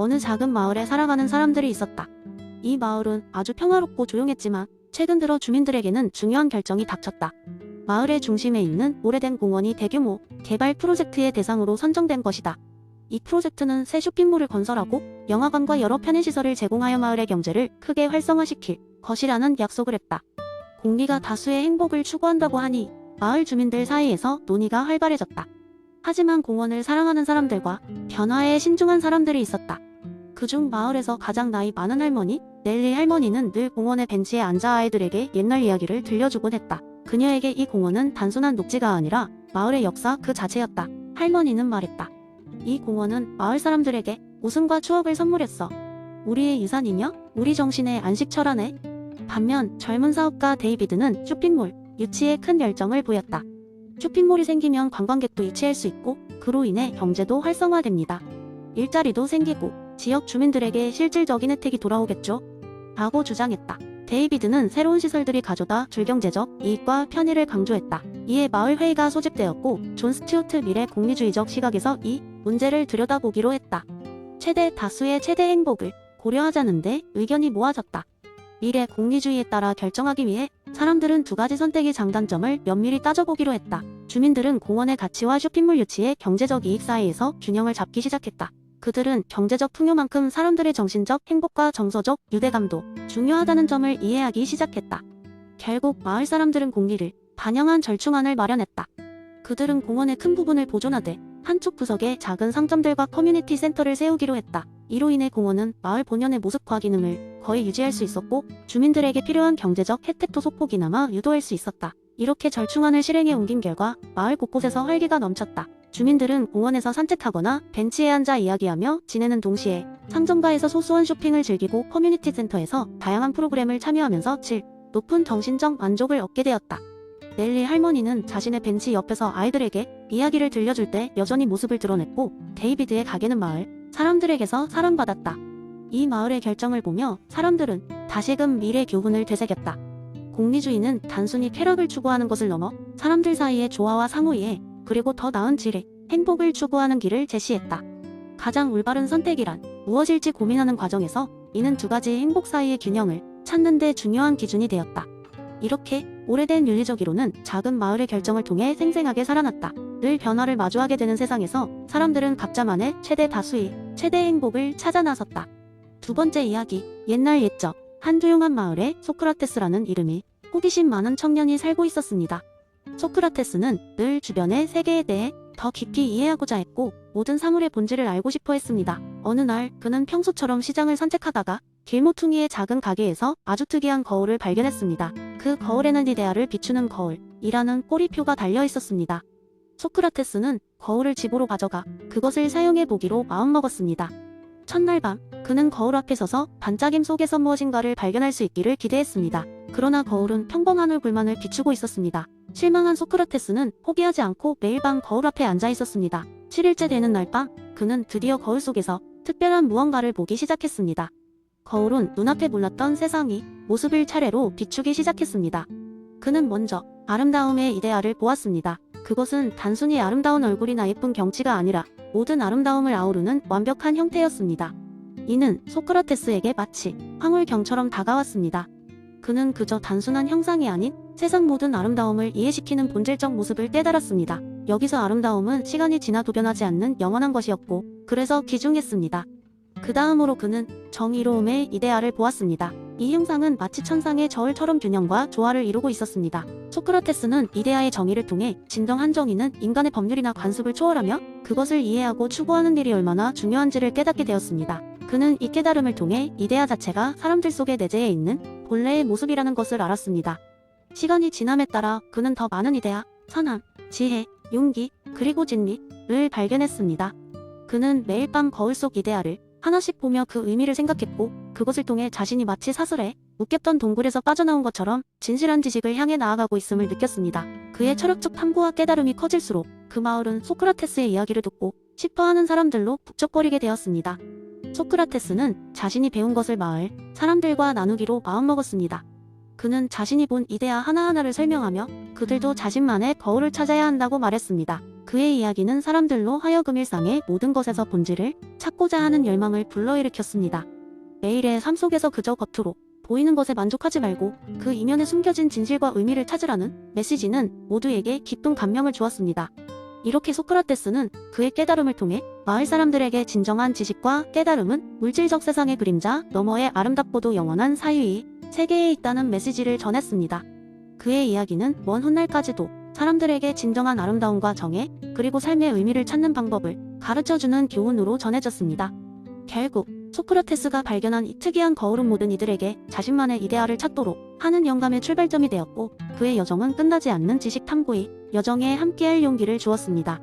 어느 작은 마을에 살아가는 사람들이 있었다. 이 마을은 아주 평화롭고 조용했지만 최근 들어 주민들에게는 중요한 결정이 닥쳤다. 마을의 중심에 있는 오래된 공원이 대규모 개발 프로젝트의 대상으로 선정된 것이다. 이 프로젝트는 새 쇼핑몰을 건설하고 영화관과 여러 편의시설을 제공하여 마을의 경제를 크게 활성화시킬 것이라는 약속을 했다. 공기가 다수의 행복을 추구한다고 하니 마을 주민들 사이에서 논의가 활발해졌다. 하지만 공원을 사랑하는 사람들과 변화에 신중한 사람들이 있었다. 그중 마을에서 가장 나이 많은 할머니, 넬리 할머니는 늘 공원의 벤치에 앉아 아이들에게 옛날 이야기를 들려주곤 했다. 그녀에게 이 공원은 단순한 녹지가 아니라 마을의 역사 그 자체였다. 할머니는 말했다. 이 공원은 마을 사람들에게 웃음과 추억을 선물했어. 우리의 유산이며 우리 정신의 안식처라네. 반면 젊은 사업가 데이비드는 쇼핑몰, 유치에 큰 열정을 보였다. 쇼핑몰이 생기면 관광객도 유치할 수 있고 그로 인해 경제도 활성화됩니다. 일자리도 생기고 지역 주민들에게 실질적인 혜택이 돌아오겠죠? 라고 주장했다. 데이비드는 새로운 시설들이 가져다 줄 경제적 이익과 편의를 강조했다. 이에 마을 회의가 소집되었고 존 스튜어트 미래 공리주의적 시각에서 이 문제를 들여다보기로 했다. 최대 다수의 최대 행복을 고려하자는데 의견이 모아졌다. 미래 공리주의에 따라 결정하기 위해 사람들은 두 가지 선택의 장단점을 면밀히 따져보기로 했다. 주민들은 공원의 가치와 쇼핑몰 유치의 경제적 이익 사이에서 균형을 잡기 시작했다. 그들은 경제적 풍요만큼 사람들의 정신적 행복과 정서적 유대감도 중요하다는 점을 이해하기 시작했다. 결국 마을 사람들은 공리를 반영한 절충안을 마련했다. 그들은 공원의 큰 부분을 보존하되 한쪽 구석에 작은 상점들과 커뮤니티 센터를 세우기로 했다. 이로 인해 공원은 마을 본연의 모습과 기능을 거의 유지할 수 있었고 주민들에게 필요한 경제적 혜택도 소폭이나마 유도할 수 있었다. 이렇게 절충안을 실행에 옮긴 결과 마을 곳곳에서 활기가 넘쳤다. 주민들은 공원에서 산책하거나 벤치에 앉아 이야기하며 지내는 동시에 상점가에서 소소한 쇼핑을 즐기고 커뮤니티 센터에서 다양한 프로그램을 참여하면서 질 높은 정신적 만족을 얻게 되었다. 넬리 할머니는 자신의 벤치 옆에서 아이들에게 이야기를 들려줄 때 여전히 모습을 드러냈고 데이비드의 가게는 마을 사람들에게서 사랑받았다. 이 마을의 결정을 보며 사람들은 다시금 미래 교훈을 되새겼다. 공리주의는 단순히 쾌락을 추구하는 것을 넘어 사람들 사이의 조화와 상호이해 그리고 더 나은 질의, 행복을 추구하는 길을 제시했다. 가장 올바른 선택이란 무엇일지 고민하는 과정에서 이는 두 가지 행복 사이의 균형을 찾는 데 중요한 기준이 되었다. 이렇게 오래된 윤리적 이론은 작은 마을의 결정을 통해 생생하게 살아났다. 늘 변화를 마주하게 되는 세상에서 사람들은 각자만의 최대 다수의 최대 행복을 찾아 나섰다. 두 번째 이야기, 옛날 옛적 한 조용한 마을에 소크라테스라는 이름이 호기심 많은 청년이 살고 있었습니다. 소크라테스는 늘 주변의 세계에 대해 더 깊이 이해하고자 했고 모든 사물의 본질을 알고 싶어 했습니다. 어느 날 그는 평소처럼 시장을 산책하다가 길모퉁이의 작은 가게에서 아주 특이한 거울을 발견했습니다. 그 거울에는 이데아를 비추는 거울이라는 꼬리표가 달려 있었습니다. 소크라테스는 거울을 집으로 가져가 그것을 사용해 보기로 마음먹었습니다. 첫날 밤 그는 거울 앞에 서서 반짝임 속에서 무엇인가를 발견할 수 있기를 기대했습니다. 그러나 거울은 평범한 얼굴만을 비추고 있었습니다. 실망한 소크라테스는 포기하지 않고 매일 밤 거울 앞에 앉아 있었습니다. 7일째 되는 날 밤 그는 드디어 거울 속에서 특별한 무언가를 보기 시작했습니다. 거울은 눈앞에 몰랐던 세상이 모습을 차례로 비추기 시작했습니다. 그는 먼저 아름다움의 이데아를 보았습니다. 그것은 단순히 아름다운 얼굴이나 예쁜 경치가 아니라 모든 아름다움을 아우르는 완벽한 형태였습니다. 이는 소크라테스에게 마치 황홀경처럼 다가왔습니다. 그는 그저 단순한 형상이 아닌 세상 모든 아름다움을 이해시키는 본질적 모습을 깨달았습니다. 여기서 아름다움은 시간이 지나도 변하지 않는 영원한 것이었고 그래서 귀중했습니다. 그 다음으로 그는 정의로움의 이데아를 보았습니다. 이 형상은 마치 천상의 저울처럼 균형과 조화를 이루고 있었습니다. 소크라테스는 이데아의 정의를 통해 진정 한 정의는 인간의 법률이나 관습을 초월하며 그것을 이해하고 추구하는 일이 얼마나 중요한지를 깨닫게 되었습니다. 그는 이 깨달음을 통해 이데아 자체가 사람들 속에 내재해 있는 본래의 모습이라는 것을 알았습니다. 시간이 지남에 따라 그는 더 많은 이데아, 선함, 지혜, 용기, 그리고 진리를 발견했습니다. 그는 매일 밤 거울 속 이데아를 하나씩 보며 그 의미를 생각했고 그것을 통해 자신이 마치 사슬에 묶였던 동굴에서 빠져나온 것처럼 진실한 지식을 향해 나아가고 있음을 느꼈습니다. 그의 철학적 탐구와 깨달음이 커질수록 그 마을은 소크라테스의 이야기를 듣고 싶어하는 사람들로 북적거리게 되었습니다. 소크라테스는 자신이 배운 것을 마을 사람들과 나누기로 마음먹었습니다. 그는 자신이 본 이데아 하나하나를 설명하며 그들도 자신만의 거울을 찾아야 한다고 말했습니다. 그의 이야기는 사람들로 하여금 일상의 모든 것에서 본질을 찾고자 하는 열망을 불러일으켰습니다. 매일의 삶 속에서 그저 겉으로 보이는 것에 만족하지 말고 그 이면에 숨겨진 진실과 의미를 찾으라는 메시지는 모두에게 깊은 감명을 주었습니다. 이렇게 소크라테스는 그의 깨달음을 통해 마을 사람들에게 진정한 지식과 깨달음은 물질적 세상의 그림자 너머의 아름답고도 영원한 사유의 세계에 있다는 메시지를 전했습니다. 그의 이야기는 먼 훗날까지도 사람들에게 진정한 아름다움과 정의, 그리고 삶의 의미를 찾는 방법을 가르쳐주는 교훈으로 전해졌습니다. 결국 소크라테스가 발견한 이 특이한 거울은 모든 이들에게 자신만의 이데아를 찾도록 하는 영감의 출발점이 되었고, 그의 여정은 끝나지 않는 지식 탐구의 여정에 함께할 용기를 주었습니다.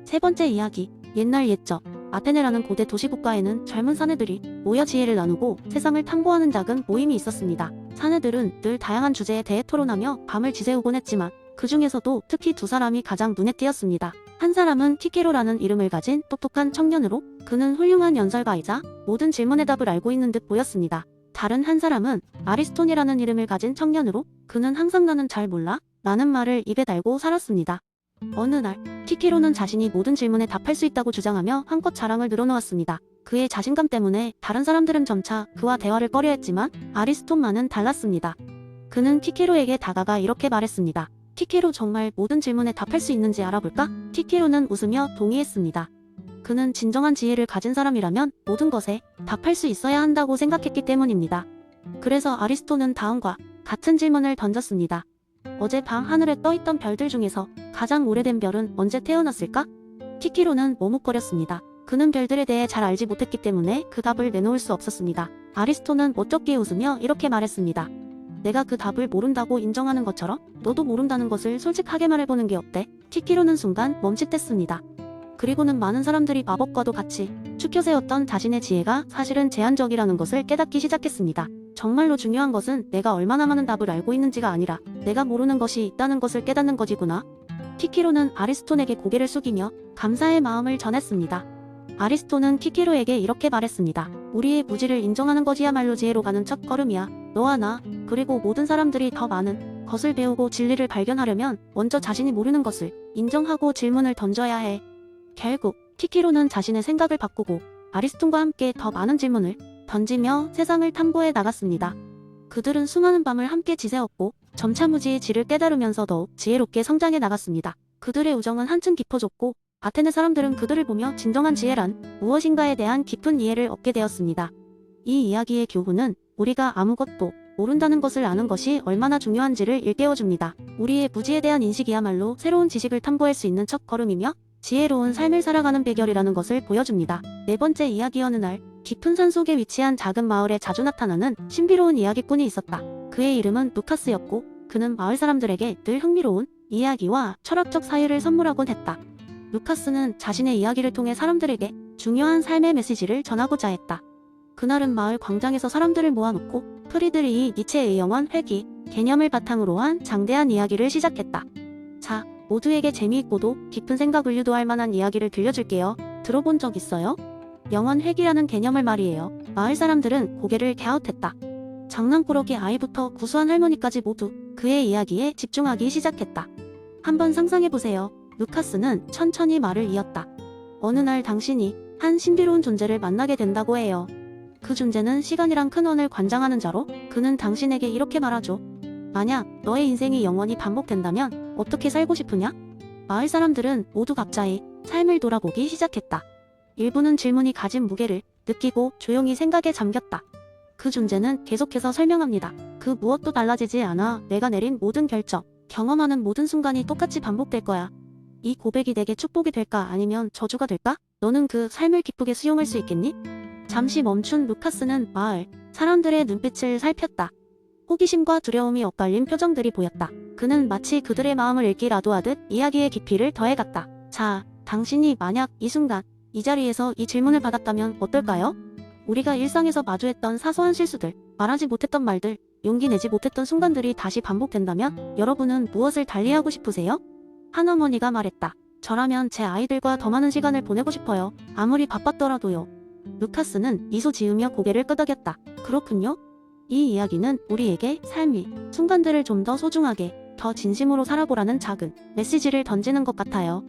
세 번째 이야기, 옛날 옛적 아테네라는 고대 도시국가에는 젊은 사내들이 모여 지혜를 나누고 세상을 탐구하는 작은 모임이 있었습니다. 사내들은 늘 다양한 주제에 대해 토론하며 밤을 지새우곤 했지만 그 중에서도 특히 두 사람이 가장 눈에 띄었습니다. 한 사람은 키케로라는 이름을 가진 똑똑한 청년으로, 그는 훌륭한 연설가이자 모든 질문의 답을 알고 있는 듯 보였습니다. 다른 한 사람은 아리스톤이라는 이름을 가진 청년으로, 그는 항상 나는 잘 몰라 라는 말을 입에 달고 살았습니다. 어느 날 키케로는 자신이 모든 질문에 답할 수 있다고 주장하며 한껏 자랑을 늘어놓았습니다. 그의 자신감 때문에 다른 사람들은 점차 그와 대화를 꺼려했지만 아리스톤만은 달랐습니다. 그는 키케로에게 다가가 이렇게 말했습니다. 키케로, 정말 모든 질문에 답할 수 있는지 알아볼까? 키케로는 웃으며 동의했습니다. 그는 진정한 지혜를 가진 사람이라면 모든 것에 답할 수 있어야 한다고 생각했기 때문입니다. 그래서 아리스톤은 다음과 같은 질문을 던졌습니다. 어젯밤 하늘에 떠있던 별들 중에서 가장 오래된 별은 언제 태어났을까? 키케로는 머뭇거렸습니다. 그는 별들에 대해 잘 알지 못했기 때문에 그 답을 내놓을 수 없었습니다. 아리스톤은 멋쩍게 웃으며 이렇게 말했습니다. 내가 그 답을 모른다고 인정하는 것처럼 너도 모른다는 것을 솔직하게 말해보는 게 어때? 키케로는 순간 멈칫했습니다. 그리고는 많은 사람들이 마법과도 같이 추켜세웠던 자신의 지혜가 사실은 제한적이라는 것을 깨닫기 시작했습니다. 정말로 중요한 것은 내가 얼마나 많은 답을 알고 있는지가 아니라 내가 모르는 것이 있다는 것을 깨닫는 것이구나. 키케로는 아리스톤에게 고개를 숙이며 감사의 마음을 전했습니다. 아리스톤은 키케로에게 이렇게 말했습니다. 우리의 무지를 인정하는 것이야말로 지혜로 가는 첫 걸음이야. 너와 나, 그리고 모든 사람들이 더 많은 것을 배우고 진리를 발견하려면 먼저 자신이 모르는 것을 인정하고 질문을 던져야 해. 결국 키케로는 자신의 생각을 바꾸고 아리스톤과 함께 더 많은 질문을 던지며 세상을 탐구해 나갔습니다. 그들은 수많은 밤을 함께 지새웠고 점차 무지의 질을 깨달으면서 더욱 지혜롭게 성장해 나갔습니다. 그들의 우정은 한층 깊어졌고 아테네 사람들은 그들을 보며 진정한 지혜란 무엇인가에 대한 깊은 이해를 얻게 되었습니다. 이 이야기의 교훈은 우리가 아무것도 모른다는 것을 아는 것이 얼마나 중요한지를 일깨워줍니다. 우리의 무지에 대한 인식이야말로 새로운 지식을 탐구할 수 있는 첫 걸음이며 지혜로운 삶을 살아가는 비결이라는 것을 보여줍니다. 네 번째 이야기, 어느 날 깊은 산속에 위치한 작은 마을에 자주 나타나는 신비로운 이야기꾼이 있었다. 그의 이름은 루카스였고 그는 마을 사람들에게 늘 흥미로운 이야기와 철학적 사유를 선물하곤 했다. 루카스는 자신의 이야기를 통해 사람들에게 중요한 삶의 메시지를 전하고자 했다. 그날은 마을 광장에서 사람들을 모아놓고 프리드리히 니체의 영원 회귀 개념을 바탕으로 한 장대한 이야기를 시작했다. 자, 모두에게 재미있고도 깊은 생각을 유도할 만한 이야기를 들려줄게요. 들어본 적 있어요? 영원 회귀라는 개념을 말이에요. 마을 사람들은 고개를 갸웃했다. 장난꾸러기 아이부터 구수한 할머니까지 모두 그의 이야기에 집중하기 시작했다. 한번 상상해보세요. 루카스는 천천히 말을 이었다. 어느 날 당신이 한 신비로운 존재를 만나게 된다고 해요. 그 존재는 시간이랑 큰 원을 관장하는 자로, 그는 당신에게 이렇게 말하죠. 만약 너의 인생이 영원히 반복된다면 어떻게 살고 싶으냐? 마을 사람들은 모두 각자의 삶을 돌아보기 시작했다. 일부는 질문이 가진 무게를 느끼고 조용히 생각에 잠겼다. 그 존재는 계속해서 설명합니다. 그 무엇도 달라지지 않아. 내가 내린 모든 결정, 경험하는 모든 순간이 똑같이 반복될 거야. 이 고백이 내게 축복이 될까 아니면 저주가 될까? 너는 그 삶을 기쁘게 수용할 수 있겠니? 잠시 멈춘 루카스는 마을 사람들의 눈빛을 살폈다. 호기심과 두려움이 엇갈린 표정들이 보였다. 그는 마치 그들의 마음을 읽기라도 하듯 이야기의 깊이를 더해갔다. 자, 당신이 만약 이 순간 이 자리에서 이 질문을 받았다면 어떨까요? 우리가 일상에서 마주했던 사소한 실수들, 말하지 못했던 말들, 용기 내지 못했던 순간들이 다시 반복된다면 여러분은 무엇을 달리하고 싶으세요? 한 어머니가 말했다. 저라면 제 아이들과 더 많은 시간을 보내고 싶어요. 아무리 바빴더라도요. 루카스는 미소 지으며 고개를 끄덕였다. 그렇군요. 이 이야기는 우리에게 삶이 순간들을 좀 더 소중하게, 더 진심으로 살아보라는 작은 메시지를 던지는 것 같아요.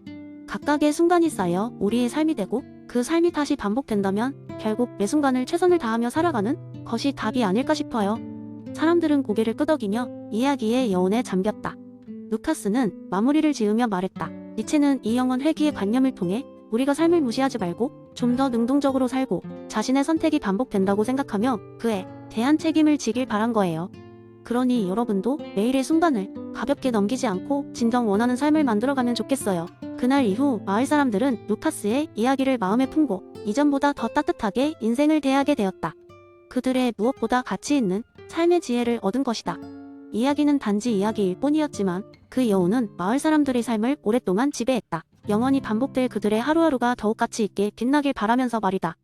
각각의 순간이 쌓여 우리의 삶이 되고 그 삶이 다시 반복된다면 결국 매 순간을 최선을 다하며 살아가는 것이 답이 아닐까 싶어요. 사람들은 고개를 끄덕이며 이야기의 여운에 잠겼다. 루카스는 마무리를 지으며 말했다. 니체는 이 영원 회귀의 관념을 통해 우리가 삶을 무시하지 말고 좀 더 능동적으로 살고 자신의 선택이 반복된다고 생각하며 그에 대한 책임을 지길 바란 거예요. 그러니 여러분도 매일의 순간을 가볍게 넘기지 않고 진정 원하는 삶을 만들어가면 좋겠어요. 그날 이후 마을 사람들은 루카스의 이야기를 마음에 품고 이전보다 더 따뜻하게 인생을 대하게 되었다. 그들의 무엇보다 가치 있는 삶의 지혜를 얻은 것이다. 이야기는 단지 이야기일 뿐이었지만 그 여운은 마을 사람들의 삶을 오랫동안 지배했다. 영원히 반복될 그들의 하루하루가 더욱 가치 있게 빛나길 바라면서 말이다.